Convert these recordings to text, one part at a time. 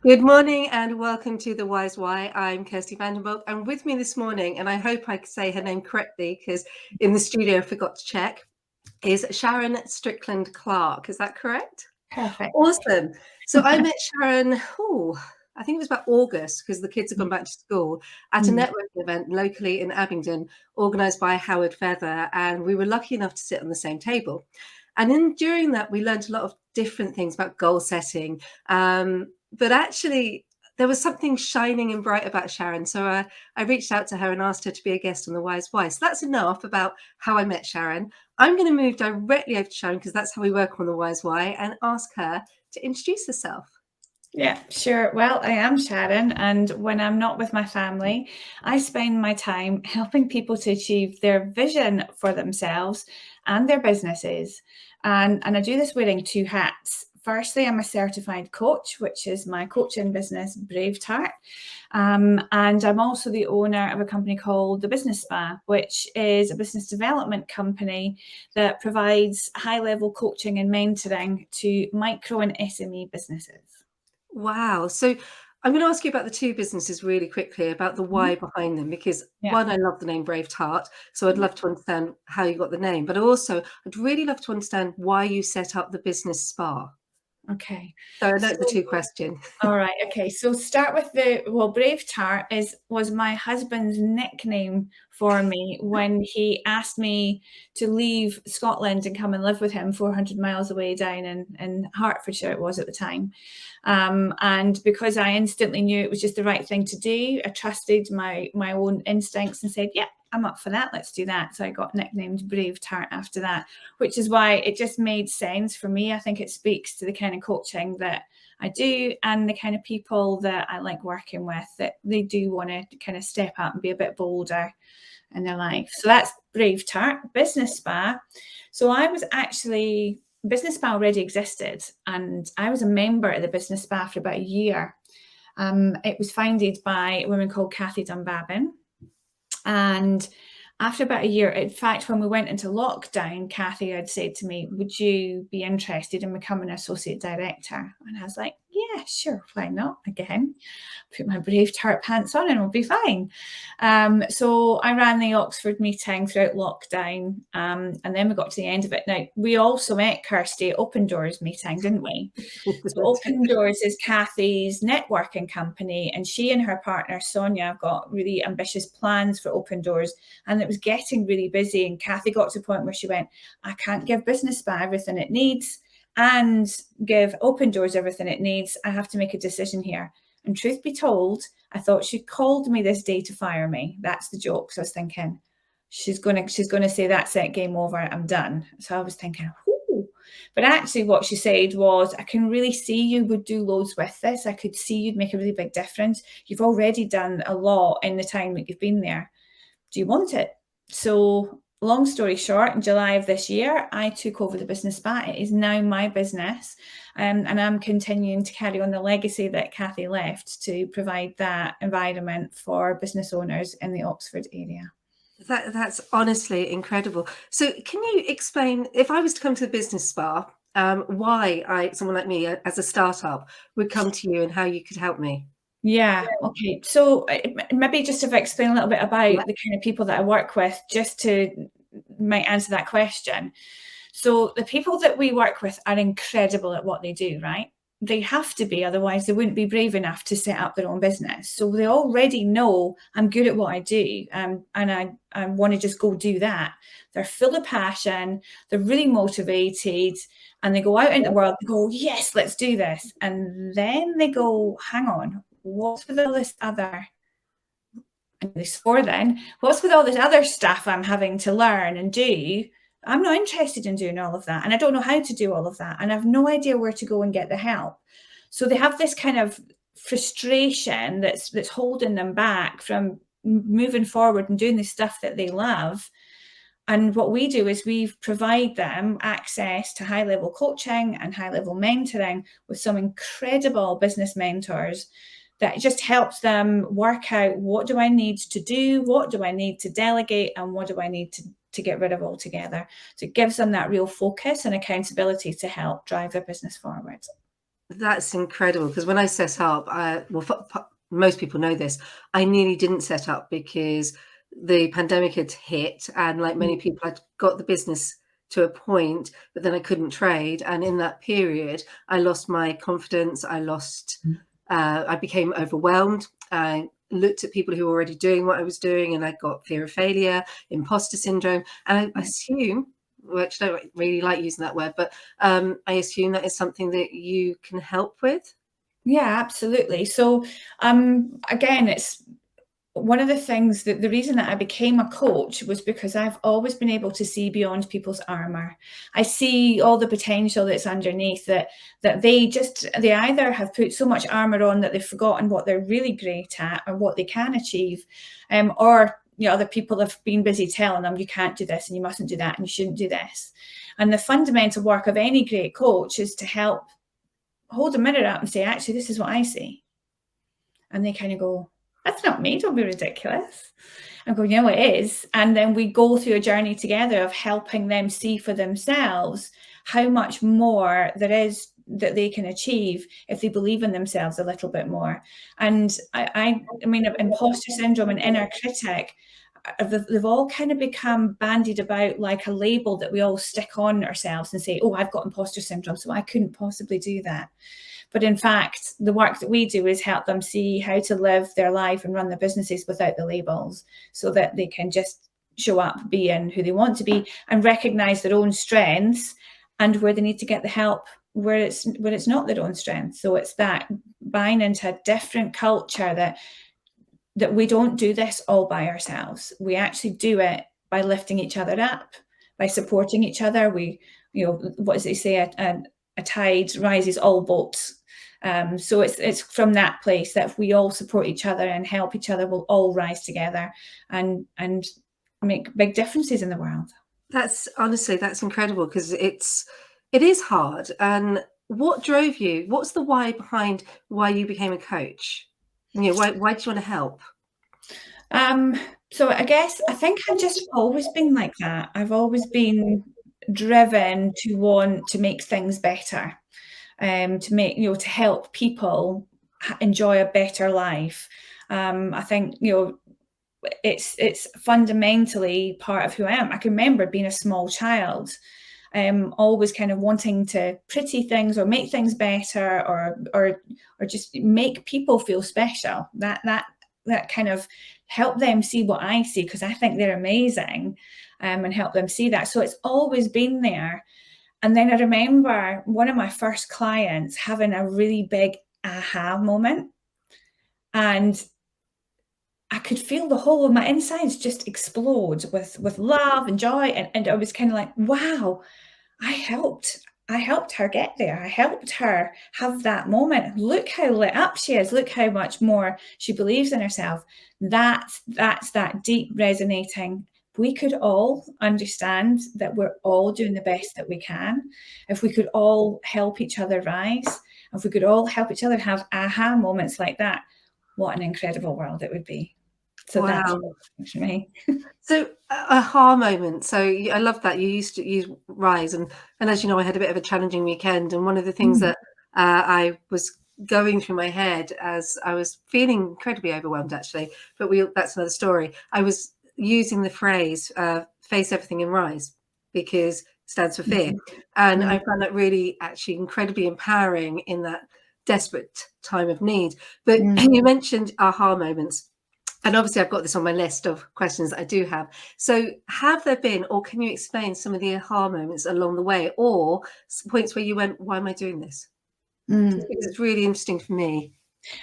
Good morning and welcome to The Wise Why. I'm Kirsty Vandenberg, and with me this morning, and I hope I say her name correctly because in the studio I forgot to check, is Sharon Strickland Clark. Is that correct? Perfect. Awesome. So I met Sharon, I think it was about August because the kids have gone back to school at a Mm. networking event locally in Abingdon, organised by Howard Feather, and we were lucky enough to sit on the same table. And during that, we learned a lot of different things about goal setting. But actually, there was something shining and bright about Sharon. So I reached out to her and asked her to be a guest on The Wise Why. So that's enough about how I met Sharon. I'm going to move directly over to Sharon because that's how we work on The Wise Why and ask her to introduce herself. Yeah, sure. Well, I am Sharon, and when I'm not with my family, I spend my time helping people to achieve their vision for themselves and their businesses. And I do this wearing two hats. Firstly, I'm a certified coach, which is my coaching business, Brave Tart. And I'm also the owner of a company called The Business Spa, which is a business development company that provides high-level coaching and mentoring to micro and SME businesses. Wow. So I'm going to ask you about the two businesses really quickly, about the Mhm. why behind them, because Yeah. one, I love the name Brave Tart. So I'd love to understand how you got the name, but also I'd really love to understand why you set up the business spa. Okay. So I know it's a So, two question. all right. Okay. So start with Brave Tart was my husband's nickname for me when he asked me to leave Scotland and come and live with him 400 miles away down in Hertfordshire it was at the time. And because I instantly knew it was just the right thing to do, I trusted my own instincts and said, yeah, I'm up for that. Let's do that. So I got nicknamed Brave Tart after that, which is why it just made sense for me. I think it speaks to the kind of coaching that I do and the kind of people that I like working with, that they do want to kind of step up and be a bit bolder in their life. So that's Brave Tart. Business Spa. So I was actually, Business Spa already existed, and I was a member of the Business Spa for about a year. It was founded by a woman called Kathy Dunbabin. And after about a year, in fact, when we went into lockdown, Kathy had said to me, would you be interested in becoming an associate director? And I was like, yeah, sure, why not? Again, put my Brave Tart pants on and we'll be fine. So I ran the Oxford meeting throughout lockdown, and then we got to the end of it. Now, we also met Kirsty at Open Doors meeting, didn't we? So Open Doors is Kathy's networking company, and she and her partner Sonia have got really ambitious plans for Open Doors, and it was getting really busy. And Kathy got to the point where she went, I can't give Business Spa everything it needs and give Open Doors everything it needs. I have to make a decision here. And truth be told, I thought she called me this day to fire me. That's the joke. So I was thinking, she's gonna say that's it, game over, I'm done. So I was thinking, whoo. But actually what she said was, I can really see you would do loads with this. I could see you'd make a really big difference. You've already done a lot in the time that you've been there. Do you want it? So long story short, in July of this year, I took over the Business Spa. It is now my business, and I'm continuing to carry on the legacy that Kathy left to provide that environment for business owners in the Oxford area. That's honestly incredible. So can you explain, if I was to come to the business spa, why someone like me as a startup would come to you and how you could help me? Yeah. Okay. So maybe just if I explain a little bit Yeah. about the kind of people that I work with, just to might answer that question. So the people that we work with are incredible at what they do, right? They have to be, otherwise they wouldn't be brave enough to set up their own business. So they already know I'm good at what I do, and I want to just go do that. They're full of passion, they're really motivated, and they go out into the world and go, yes, let's do this. And then they go, hang on, what's with all this other, and they swore then, what's with all this other stuff I'm having to learn and do? I'm not interested in doing all of that. And I don't know how to do all of that. And I've no idea where to go and get the help. So they have this kind of frustration that's holding them back from moving forward and doing the stuff that they love. And what we do is we provide them access to high level coaching and high level mentoring with some incredible business mentors that just helps them work out, what do I need to do? What do I need to delegate? And what do I need to get rid of altogether? So it gives them that real focus and accountability to help drive their business forward. That's incredible, because when I set up, most people know this, I nearly didn't set up because the pandemic had hit, and like many people, I'd got the business to a point, but then I couldn't trade. And in that period, I lost my confidence. I became overwhelmed. I looked at people who were already doing what I was doing, and I got fear of failure, imposter syndrome. And I assume, which I don't really like using that word, but I assume that is something that you can help with. Yeah, absolutely. So again, it's one of the things that the reason that I became a coach was because I've always been able to see beyond people's armor. I see all the potential that's underneath, that they either have put so much armor on that they've forgotten what they're really great at or what they can achieve, or other people have been busy telling them you can't do this and you mustn't do that and you shouldn't do this. And the fundamental work of any great coach is to help hold a mirror up and say, actually, this is what I see. And they kind of go, that's not me, don't be ridiculous. I go, it is. And then we go through a journey together of helping them see for themselves how much more there is that they can achieve if they believe in themselves a little bit more. And I mean, imposter syndrome and inner critic, they've all kind of become bandied about like a label that we all stick on ourselves and say, oh, I've got imposter syndrome, so I couldn't possibly do that. But in fact, the work that we do is help them see how to live their life and run their businesses without the labels, so that they can just show up, being who they want to be, and recognize their own strengths and where they need to get the help where it's not their own strength. So it's that buying into a different culture that we don't do this all by ourselves. We actually do it by lifting each other up, by supporting each other. What does they say? A tide rises all boats. So it's from that place that if we all support each other and help each other, we'll all rise together and make big differences in the world. That's incredible, because it is hard. And what drove you? What's the why behind why you became a coach? Why do you want to help? So I think I've just always been like that. I've always been driven to want to make things better, to make, to help people enjoy a better life. I think, it's fundamentally part of who I am. I can remember being a small child, always kind of wanting to pretty things or make things better, or just make people feel special. That kind of help them see what I see, because I think they're amazing, and help them see that. So it's always been there. And then I remember one of my first clients having a really big aha moment, and I could feel the whole of my insides just explode with love and joy. And I was kind of like, wow, I helped her get there. I helped her have that moment. Look how lit up she is. Look how much more she believes in herself. That's that deep resonating. We could all understand that we're all doing the best that we can. If we could all help each other rise, if we could all help each other have aha moments like that, what an incredible world it would be. So that's Wow. what for me. So aha moment. So I love that you used to use Rise, and as you know, I had a bit of a challenging weekend, and one of the things that I was going through my head as I was feeling incredibly overwhelmed, actually, but that's another story. I was using the phrase "face everything and rise," because it stands for fear, and I found that really actually incredibly empowering in that desperate time of need. But you mentioned aha moments. And obviously, I've got this on my list of questions that I do have. So, have there been, or can you explain some of the aha moments along the way, or points where you went, "Why am I doing this?" Because it's really interesting for me.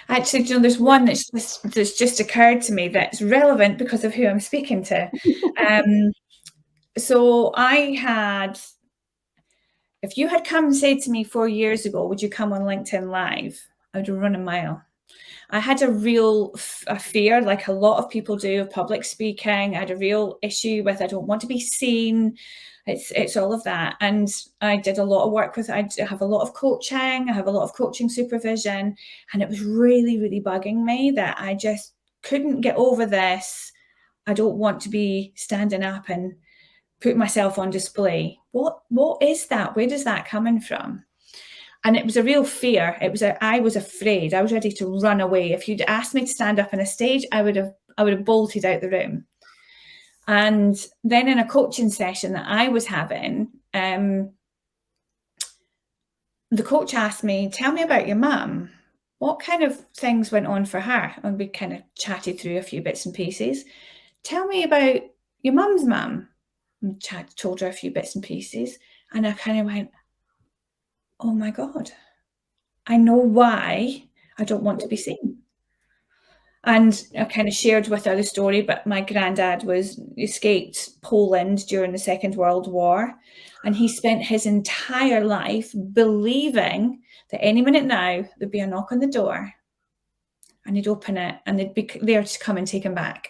Actually, there's one that's just occurred to me that's relevant because of who I'm speaking to. So if you had come and said to me 4 years ago, would you come on LinkedIn Live? I would have run a mile. I had a real fear, like a lot of people do, of public speaking. I had a real issue with, I don't want to be seen. It's all of that. And I did a lot of work with, I have a lot of coaching. I have a lot of coaching supervision. And it was really, really bugging me that I just couldn't get over this. I don't want to be standing up and put myself on display. What is that? Where does that coming from? And it was a real fear. I was afraid. I was ready to run away. If you'd asked me to stand up on a stage, I would have bolted out the room. And then in a coaching session that I was having, the coach asked me, tell me about your mum. What kind of things went on for her? And we kind of chatted through a few bits and pieces. Tell me about your mum's mum. And told her a few bits and pieces. And I kind of went, oh my God, I know why I don't want to be seen. And I kind of shared with her the story, but my granddad escaped Poland during the Second World War. And he spent his entire life believing that any minute now there'd be a knock on the door and he'd open it and they'd be there to come and take him back.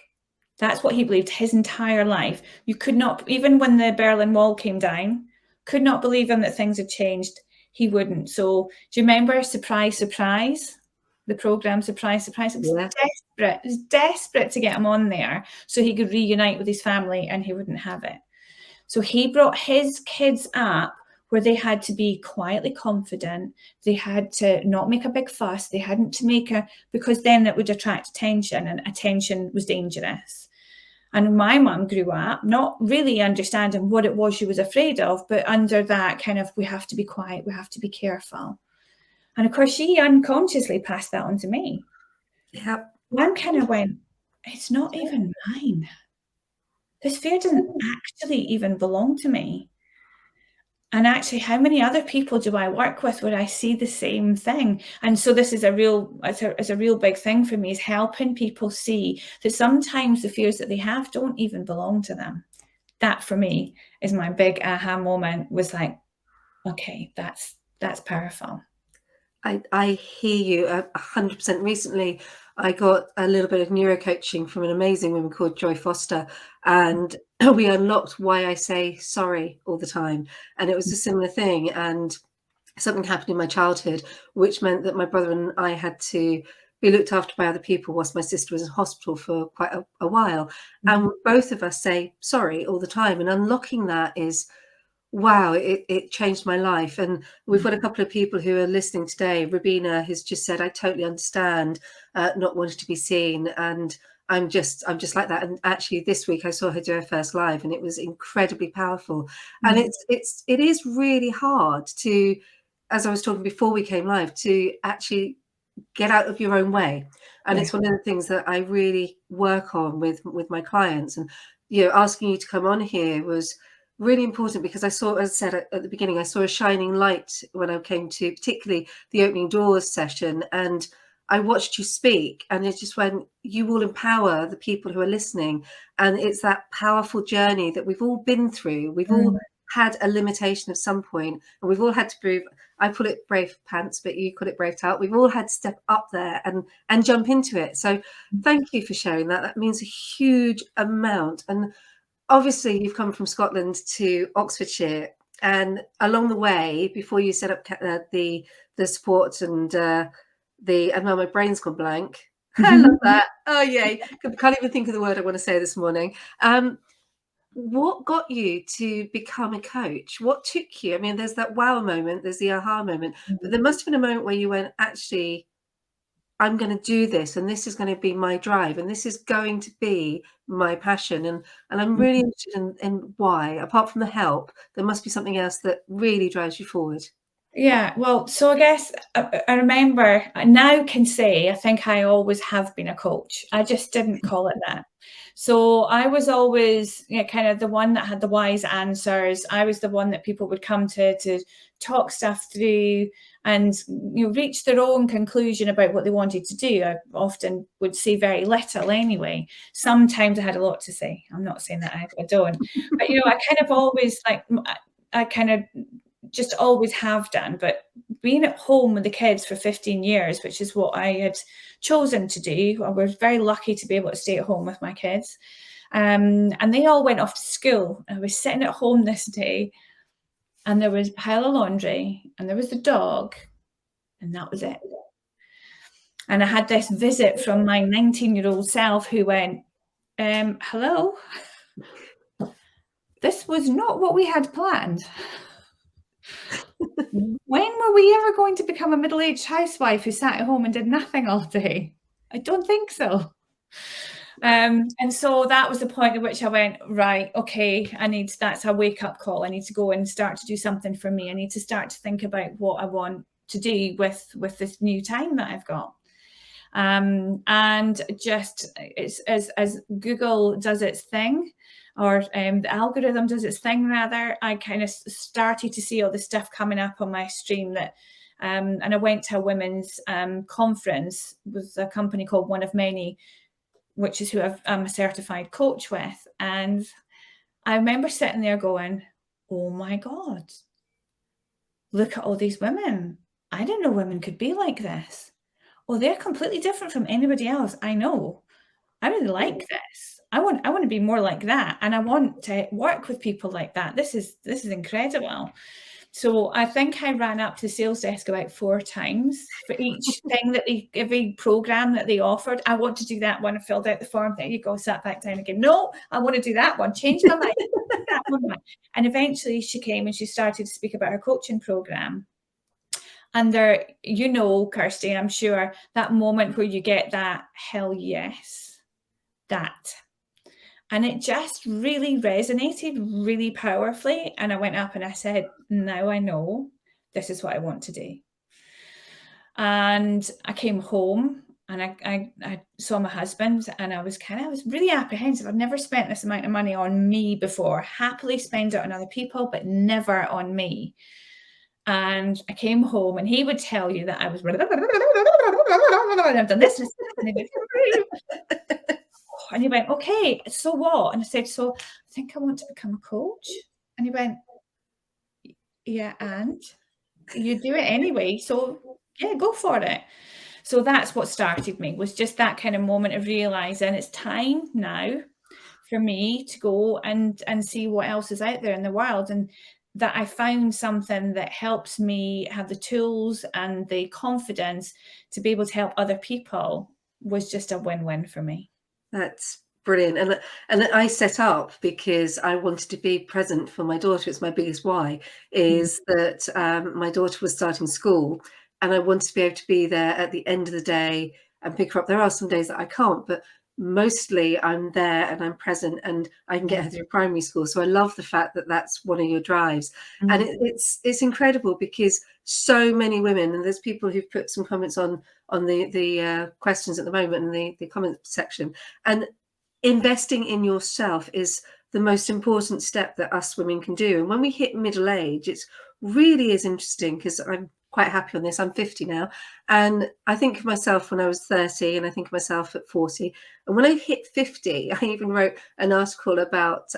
That's what he believed his entire life. You could not, even when the Berlin Wall came down, could not believe him that things had changed. He wouldn't. So do you remember Surprise, Surprise? The program Surprise, Surprise. It was desperate. It was desperate to get him on there so he could reunite with his family, and he wouldn't have it. So he brought his kids up where they had to be quietly confident. They had to not make a big fuss. They hadn't to make because then it would attract attention, and attention was dangerous. And my mum grew up not really understanding what it was she was afraid of, but under that kind of, we have to be quiet, we have to be careful. And of course, she unconsciously passed that on to me. Yep. One kind of went, it's not even mine. This fear doesn't actually even belong to me. And actually, how many other people do I work with where I see the same thing? And so this is a real big thing for me, is helping people see that sometimes the fears that they have don't even belong to them. That for me is my big aha moment, was like, okay, that's powerful. I hear you 100%. Recently, I got a little bit of neurocoaching from an amazing woman called Joy Foster, and we unlocked why I say sorry all the time. And it was a similar thing. And something happened in my childhood, which meant that my brother and I had to be looked after by other people whilst my sister was in hospital for quite a while. And both of us say sorry all the time. And unlocking that is, wow, it changed my life. And we've got a couple of people who are listening today. Rabina has just said, I totally understand not wanting to be seen. And I'm just like that. And actually this week I saw her do her first live, and it was incredibly powerful. And it is really hard to, as I was talking before we came live, to actually get out of your own way. And it's one of the things that I really work on with my clients. And, asking you to come on here was really important, because I saw, as I said at the beginning, I saw a shining light when I came to particularly the opening doors session, and I watched you speak, and it just went, you will empower the people who are listening. And it's that powerful journey that we've all been through. We've all had a limitation at some point, and we've all had to prove, I call it brave pants, but you call it brave tart. We've all had to step up there and jump into it. So thank you for sharing that. That means a huge amount. And obviously you've come from Scotland to Oxfordshire, and along the way, before you set up the support and now my brain's gone blank. I love that. Oh yay. Can't even think of the word I want to say this morning. What got you to become a coach? What took you? I mean, there's that wow moment, there's the aha moment, but there must have been a moment where you went, actually, I'm going to do this, and this is going to be my drive, and this is going to be my passion. And I'm really interested in why, apart from the help, there must be something else that really drives you forward. Yeah, well, so I guess I remember, I now can say, I think I always have been a coach. I just didn't call it that. So I was always kind of the one that had the wise answers. I was the one that people would come to talk stuff through and reach their own conclusion about what they wanted to do. I often would say very little anyway. Sometimes I had a lot to say. I'm not saying that I don't. But, I kind of always I kind of just always have done. But being at home with the kids for 15 years, which is what I had chosen to do, I was very lucky to be able to stay at home with my kids. And they all went off to school. I was sitting at home this day, and there was a pile of laundry, and there was the dog, and that was it. And I had this visit from my 19-year-old self who went, hello, this was not what we had planned. When were we ever going to become a middle-aged housewife who sat at home and did nothing all day? I don't think so. And so that was the point at which I went, right, okay, that's a wake-up call. I need to go and start to do something for me. I need to start to think about what I want to do with this new time that I've got. And just it's as Google does its thing, or the algorithm does its thing rather, I kind of started to see all the stuff coming up on my stream that and I went to a women's conference with a company called One of Many, which is who I'm a certified coach with. And I remember sitting there going, oh my God, look at all these women. I didn't know women could be like this. Well, they're completely different from anybody else I know. I really like this. I want to be more like that, and I want to work with people like that. This is incredible. So I think I ran up to the sales desk about 4 times for each thing that every program that they offered. I want to do that one. I filled out the form. There you go. Sat back down again. No, I want to do that one. Change my mind. That one. And eventually she came and she started to speak about her coaching program. And there, Kirsty, I'm sure that moment where you get that hell yes, that. And it just really resonated really powerfully. And I went up and I said, now I know this is what I want to do. And I came home and I saw my husband, and I was really apprehensive. I've never spent this amount of money on me before. Happily spend it on other people, but never on me. And I came home and he would tell you that I was, and I've done this. And he went, okay, so what? And I said, so I think I want to become a coach. And he went, yeah, and you do it anyway. So yeah, go for it. So that's what started me, was just that kind of moment of realizing it's time now for me to go and see what else is out there in the world. And that I found something that helps me have the tools and the confidence to be able to help other people was just a win-win for me. That's brilliant. And I set up because I wanted to be present for my daughter. It's my biggest why, is that my daughter was starting school, and I wanted to be able to be there at the end of the day and pick her up. There are some days that I can't, but mostly I'm there and I'm present, and I can get her through primary school. So I love the fact that that's one of your drives. And it's incredible because so many women, and there's people who've put some comments on the questions at the moment in the comment section, and investing in yourself is the most important step that us women can do. And when we hit middle age, it's really is interesting, because I'm quite happy on this. I'm 50 now, and I think of myself when I was 30, and I think of myself at 40. And when I hit 50, I even wrote an article about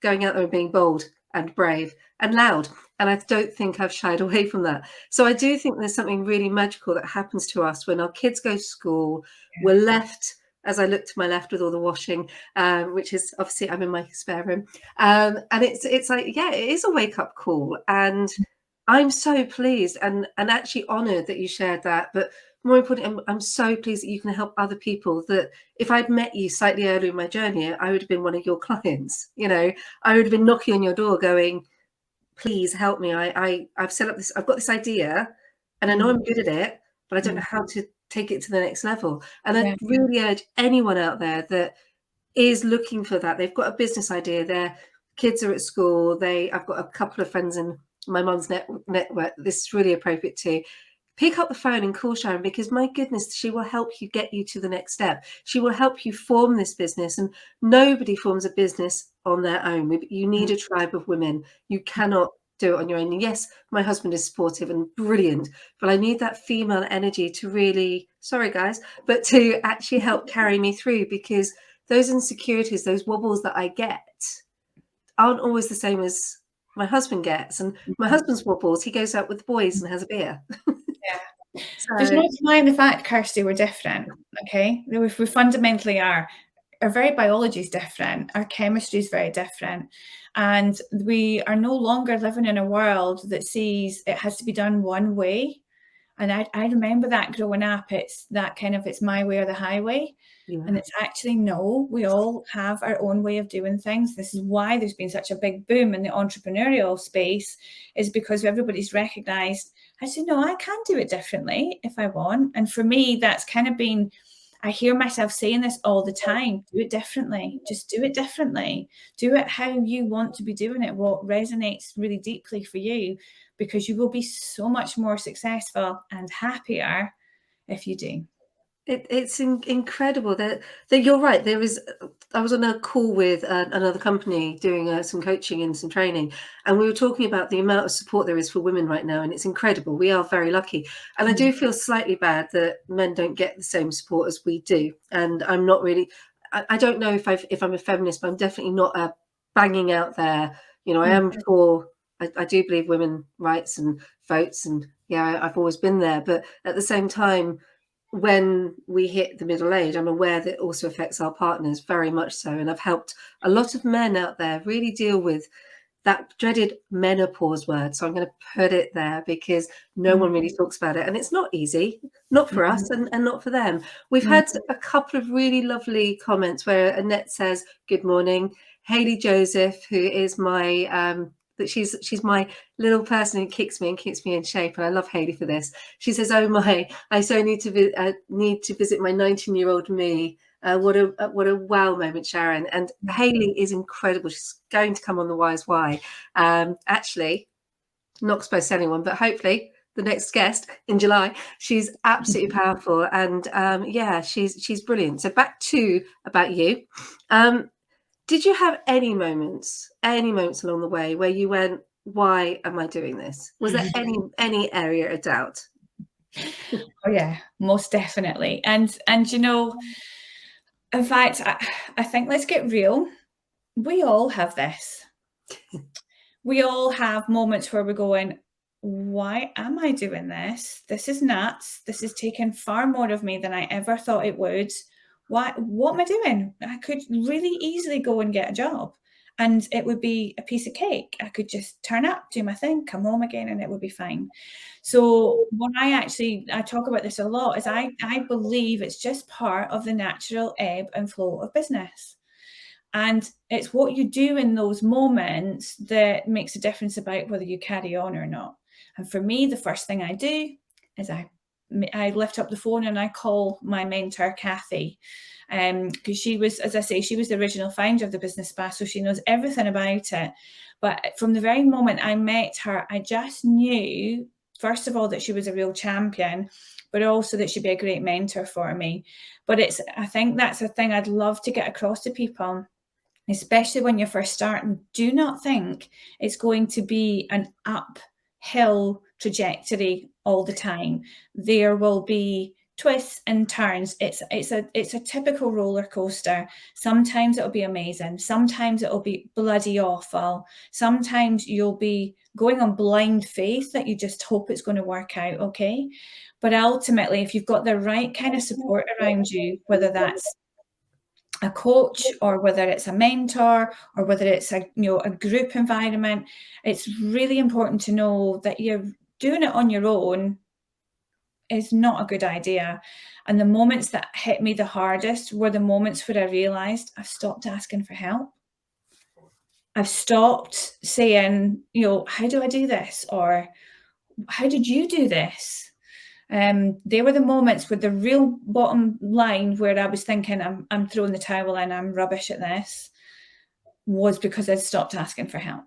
going out there and being bold and brave and loud. And I don't think I've shied away from that. So I do think there's something really magical that happens to us when our kids go to school. We're left, as I look to my left with all the washing, which is obviously I'm in my spare room. And it's like, yeah, it is a wake up call. And I'm so pleased and actually honoured that you shared that. But more importantly, I'm so pleased that you can help other people. That if I'd met you slightly earlier in my journey, I would have been one of your clients. I would have been knocking on your door going, please help me. I've set up this, I've got this idea and I know I'm good at it, but I don't know how to take it to the next level. And I really urge anyone out there that is looking for that. They've got a business idea, their kids are at school, I've got a couple of friends in my mum's network, this is really appropriate too. Pick up the phone and call Sharon, because my goodness, she will help you get you to the next step. She will help you form this business, and nobody forms a business on their own. You need a tribe of women. You cannot do it on your own. And yes, my husband is supportive and brilliant, but I need that female energy to really, sorry guys, but to actually help carry me through, because those insecurities, those wobbles that I get aren't always the same as my husband gets. And my husband's wobbles, he goes out with the boys and has a beer. So, there's no denying the fact, Kirsty, we're different. Okay, we fundamentally are. Our very biology is different. Our chemistry is very different, and we are no longer living in a world that sees it has to be done one way. And I remember that growing up, it's that kind of, it's my way or the highway. Yeah. And it's actually, no, we all have our own way of doing things. This is why there's been such a big boom in the entrepreneurial space, is because everybody's recognized, actually, no, I can do it differently if I want. And for me, that's kind of been, I hear myself saying this all the time, do it differently, just do it differently. Do it how you want to be doing it, what resonates really deeply for you, because you will be so much more successful and happier if you do. It's incredible that you're right. There is. I was on a call with another company doing some coaching and some training, and we were talking about the amount of support there is for women right now, and it's incredible. We are very lucky, and I do feel slightly bad that men don't get the same support as we do. And I'm not really. I don't know if I'm a feminist, but I'm definitely not banging out there. You know, I am for. I do believe women rights and votes, and yeah, I've always been there. But at the same time, when we hit the middle age, I'm aware that it also affects our partners very much so. And I've helped a lot of men out there really deal with that dreaded menopause word. So I'm going to put it there because no one really talks about it. And it's not easy, not for us and not for them. We've had a couple of really lovely comments where Annette says, good morning. Hayley Joseph, who is my that she's my little person who kicks me in shape, and I love Hayley for this. She says, "Oh my, I so need to visit my 19-year-old me." What a wow moment, Sharon. And Hayley is incredible. She's going to come on the Wise Why. Actually, not supposed to anyone, but hopefully the next guest in July. She's absolutely powerful, and yeah, she's brilliant. So back to about you. Did you have any moments along the way where you went, why am I doing this? Was there any area of doubt? Oh yeah, most definitely. And you know, in fact, I think, let's get real. We all have this. We all have moments where we're going, why am I doing this? This is nuts. This is taking far more of me than I ever thought it would. What am I doing? I could really easily go and get a job and it would be a piece of cake. I could just turn up, do my thing, come home again, and it would be fine. So what I talk about this a lot is I believe it's just part of the natural ebb and flow of business. And it's what you do in those moments that makes a difference about whether you carry on or not. And for me, the first thing I do is I lift up the phone and I call my mentor, Kathy, because she was, as I say, she was the original founder of the Business Spa, so she knows everything about it. But from the very moment I met her, I just knew, first of all, that she was a real champion, but also that she'd be a great mentor for me. But I think that's a thing I'd love to get across to people, especially when you're first starting. Do not think it's going to be an uphill trajectory all the time. There will be twists and turns. It's a typical roller coaster. Sometimes it'll be amazing. Sometimes it'll be bloody awful. Sometimes you'll be going on blind faith that you just hope it's going to work out, okay? But ultimately, if you've got the right kind of support around you, whether that's a coach or whether it's a mentor or whether it's a group environment, it's really important to know that you're doing it on your own is not a good idea. And the moments that hit me the hardest were the moments where I realized I've stopped asking for help. I've stopped saying, how do I do this? Or how did you do this? They were the moments with the real bottom line where I was thinking, I'm throwing the towel in, I'm rubbish at this, was because I'd stopped asking for help.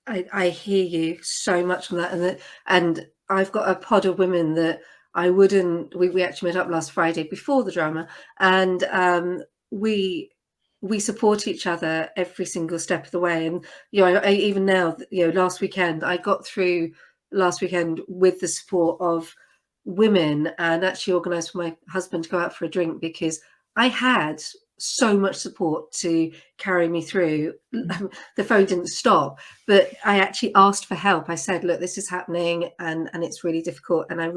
I hear you so much on that, and I've got a pod of women that I wouldn't. We actually met up last Friday before the drama, and we support each other every single step of the way. And even now, last weekend I got through with the support of women, and actually organised for my husband to go out for a drink because I had so much support to carry me through. The phone didn't stop, but I actually asked for help. I said, look, this is happening and it's really difficult and I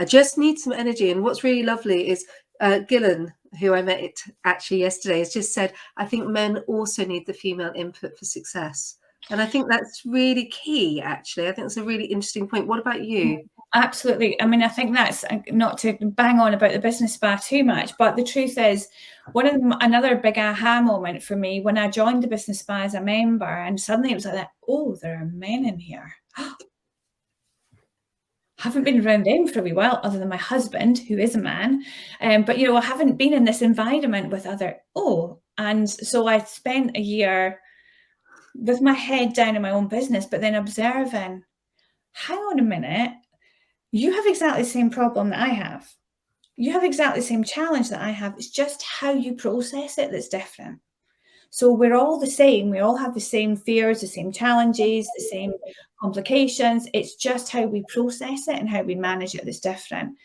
just need some energy. And what's really lovely is Gillen, who I met actually yesterday, has just said, I think men also need the female input for success. And I think that's really key, actually. I think it's a really interesting point. What about you? Absolutely. I mean, I think that's not to bang on about the business spa too much, but the truth is, another big aha moment for me when I joined the business spa as a member, and suddenly it was like that. Oh, there are men in here. Haven't been around them for a wee while, other than my husband, who is a man. But I haven't been in this environment with and so I spent a year with my head down in my own business, but then observing, hang on a minute, you have exactly the same problem that I have. You have exactly the same challenge that I have. It's just how you process it that's different. So we're all the same. We all have the same fears, the same challenges, the same complications. It's just how we process it and how we manage it that's different.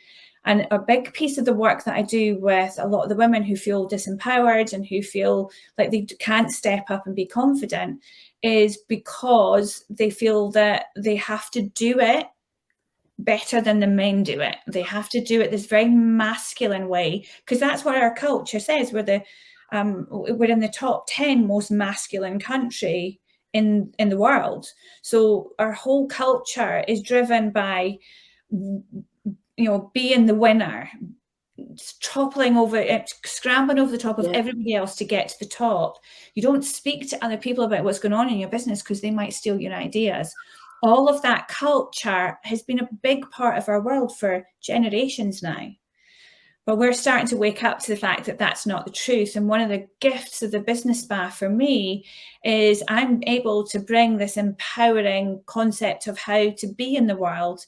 And a big piece of the work that I do with a lot of the women who feel disempowered and who feel like they can't step up and be confident is because they feel that they have to do it better than the men do it. They have to do it this very masculine way, because that's what our culture says. We're in the top 10 most masculine country in the world. So our whole culture is driven by, being the winner, scrambling over the top of everybody else to get to the top. You don't speak to other people about what's going on in your business because they might steal your ideas. All of that culture has been a big part of our world for generations now. But we're starting to wake up to the fact that that's not the truth. And one of the gifts of the business spa for me is I'm able to bring this empowering concept of how to be in the world,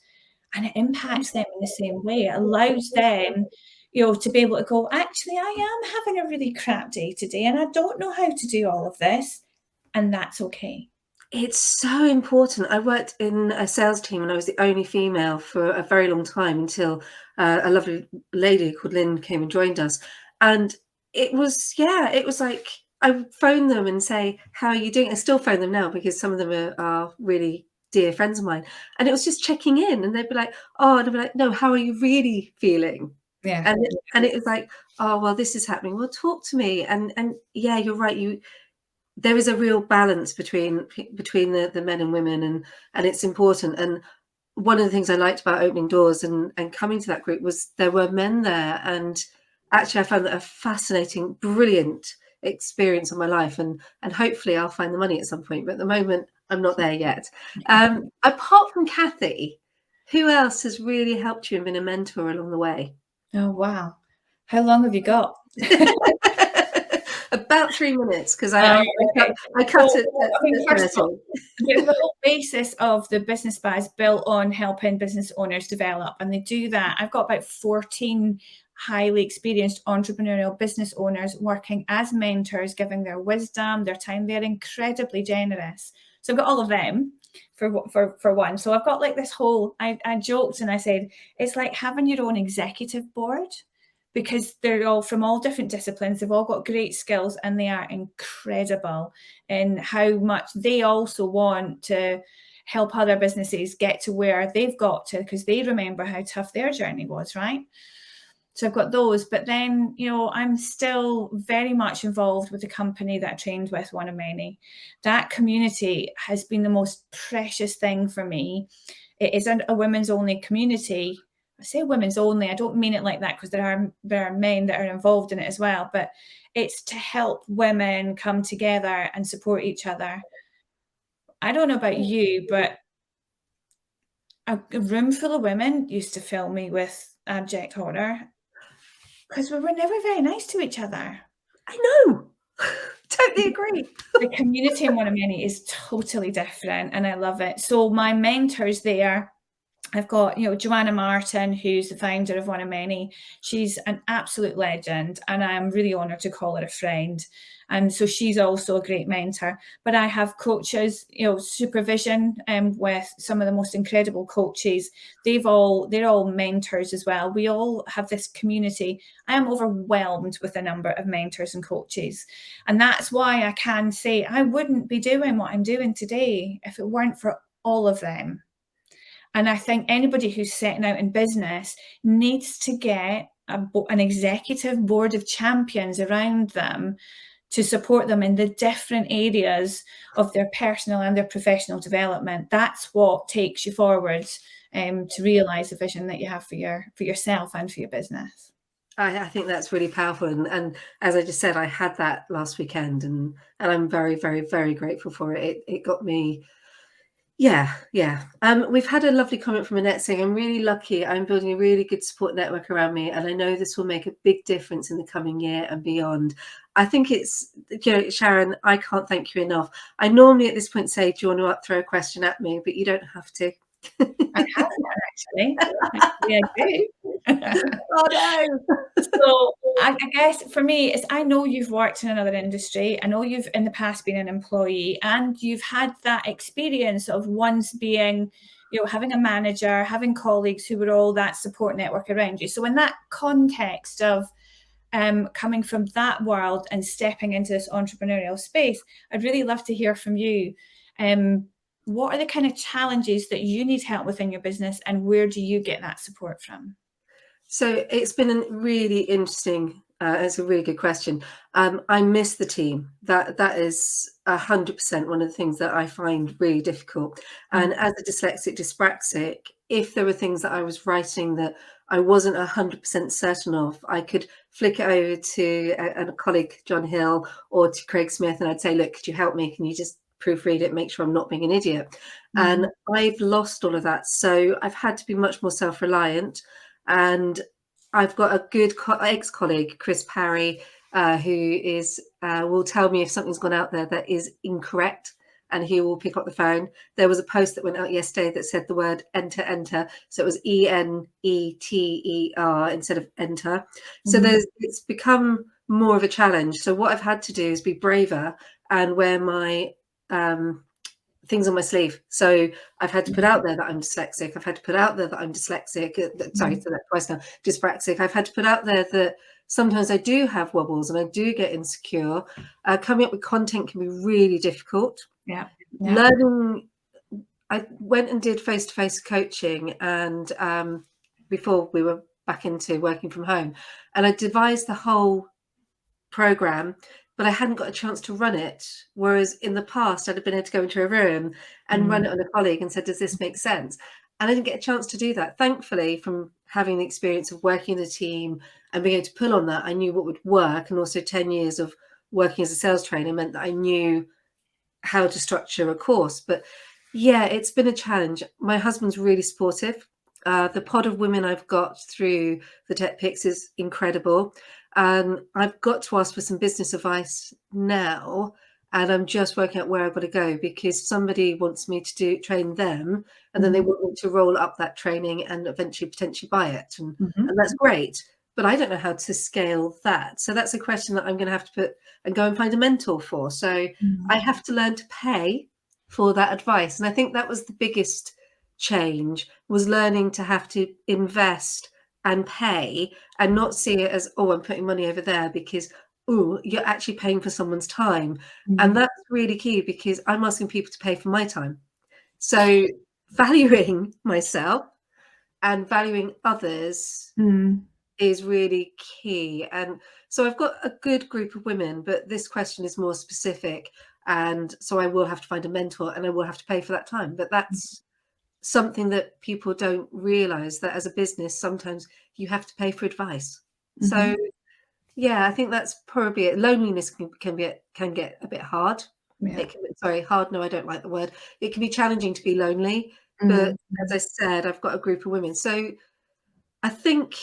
and it impacts them in the same way. It allows them, to be able to go, actually, I am having a really crap day today, and I don't know how to do all of this, and that's okay. It's so important. I worked in a sales team and I was the only female for a very long time until a lovely lady called Lynn came and joined us. And it was like I phoned them and say, how are you doing? I still phone them now because some of them are really dear friends of mine. And it was just checking in, and they'd be like, oh, and I'd be like, no, how are you really feeling? Yeah. And it was like, oh, well, this is happening. Well, talk to me. And yeah, you're right. There is a real balance between the men and women, and it's important. And one of the things I liked about opening doors and coming to that group was there were men there, and actually I found that a fascinating, brilliant experience of my life, and hopefully I'll find the money at some point, but at the moment I'm not there yet. Apart from Kathy, who else has really helped you and been a mentor along the way? Oh, wow. How long have you got? About 3 minutes, because I cut it first of all, the whole basis of the business spa is built on helping business owners develop, and they do that. I've got about 14 highly experienced entrepreneurial business owners working as mentors, giving their wisdom, their time. They're incredibly generous. So I've got all of them for one. So I've got like this whole, I joked and I said, it's like having your own executive board, because they're all from all different disciplines. They've all got great skills, and they are incredible in how much they also want to help other businesses get to where they've got to, because they remember how tough their journey was, right? So I've got those, but then, I'm still very much involved with the company that I trained with, One of Many. That community has been the most precious thing for me. It isn't a women's only community. I say women's only, I don't mean it like that, because there are men that are involved in it as well, but it's to help women come together and support each other. I don't know about you, but a room full of women used to fill me with abject horror, because we were never very nice to each other. I know. Totally agree. The community in One of Many is totally different, and I love it. So my mentors there, I've got, Joanna Martin, who's the founder of One of Many. She's an absolute legend, and I'm really honoured to call her a friend. And so she's also a great mentor. But I have coaches, supervision with some of the most incredible coaches. They're all mentors as well. We all have this community. I am overwhelmed with the number of mentors and coaches. And that's why I can say I wouldn't be doing what I'm doing today if it weren't for all of them. And I think anybody who's setting out in business needs to get an executive board of champions around them to support them in the different areas of their personal and their professional development. That's what takes you forwards to realise the vision that you have for yourself and for your business. I think that's really powerful, and as I just said, I had that last weekend, and I'm very, very, very grateful for it. It got me. Yeah, yeah. We've had a lovely comment from Annette saying, I'm really lucky. I'm building a really good support network around me, and I know this will make a big difference in the coming year and beyond. I think it's, Sharon, I can't thank you enough. I normally at this point say, do you want to throw a question at me? But you don't have to. I have one, actually. Actually, I do. Oh, no. So I guess for me, it's I know you've worked in another industry. I know you've in the past been an employee, and you've had that experience of once being, having a manager, having colleagues who were all that support network around you. So in that context of coming from that world and stepping into this entrepreneurial space, I'd really love to hear from you. What are the kind of challenges that you need help with in your business, and where do you get that support from? So it's been a really interesting. It's a really good question. I miss the team. That is 100% one of the things that I find really difficult. And as a dyslexic dyspraxic, if there were things that I was writing that I wasn't 100% certain of, I could flick it over to a colleague, John Hill, or to Craig Smith, and I'd say, look, could you help me? Can you just proofread it, make sure I'm not being an idiot? And I've lost all of that. So I've had to be much more self-reliant. And I've got a good ex-colleague, Chris Parry, who is will tell me if something's gone out there that is incorrect, and he will pick up the phone. There was a post that went out yesterday that said the word enter, so it was ENETER instead of enter. So it's become more of a challenge. So what I've had to do is be braver and wear my things on my sleeve. So I've had to put out there that I'm dyslexic. I've had to put out there that I'm dyslexic. Sorry, so that twice now. Dyspraxic. I've had to put out there that sometimes I do have wobbles and I do get insecure. Coming up with content can be really difficult. Yeah. Learning. I went and did face-to-face coaching, and before we were back into working from home, and I devised the whole program, but I hadn't got a chance to run it. Whereas in the past, I'd have been able to go into a room and run it on a colleague and said, does this make sense? And I didn't get a chance to do that. Thankfully, from having the experience of working in a team and being able to pull on that, I knew what would work. And also 10 years of working as a sales trainer meant that I knew how to structure a course. But yeah, it's been a challenge. My husband's really supportive. The pod of women I've got through the Tech Picks is incredible. I've got to ask for some business advice now, and I'm just working out where I've got to go, because somebody wants me to train them, and then they want me to roll up that training and eventually potentially buy it. And that's great. But I don't know how to scale that. So that's a question that I'm going to have to put and go and find a mentor for. So I have to learn to pay for that advice. And I think that was the biggest change, was learning to have to invest and pay and not see it as, oh, I'm putting money over there, because, oh, you're actually paying for someone's time. And that's really key, because I'm asking people to pay for my time. So valuing myself and valuing others is really key. And so I've got a good group of women, but this question is more specific. And so I will have to find a mentor, and I will have to pay for that time. But that's something that people don't realize, that as a business, sometimes you have to pay for advice. So yeah, I think that's probably it. Loneliness can get a bit hard. Hard. No, I don't like the word. It can be challenging to be lonely. But as I said, I've got a group of women. So I think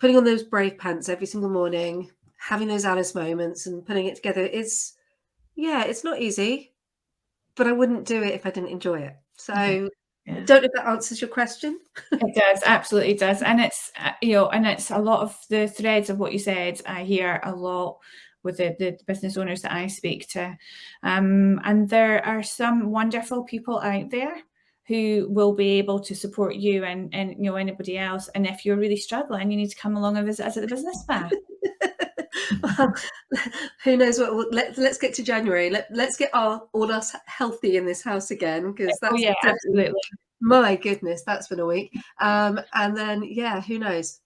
putting on those brave pants every single morning, having those Alice moments and putting it together is, it's not easy, but I wouldn't do it if I didn't enjoy it. So I don't know if that answers your question. It does, absolutely does. And it's, and it's a lot of the threads of what you said, I hear a lot with the business owners that I speak to. And there are some wonderful people out there who will be able to support you and anybody else. And if you're really struggling, you need to come along and visit us at the Business Spa. Well, who knows what? Let's get to January. Let's get all us healthy in this house again, because that's absolutely. My goodness, that's been a week. And then who knows?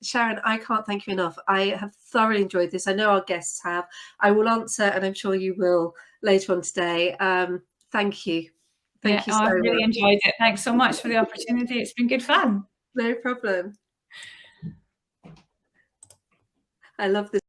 Sharon, I can't thank you enough. I have thoroughly enjoyed this. I know our guests have. I will answer, and I'm sure you will later on today. Thank you Thank you so I've really much. enjoyed it. Thanks so much for the opportunity. It's been good fun. No problem. I love this.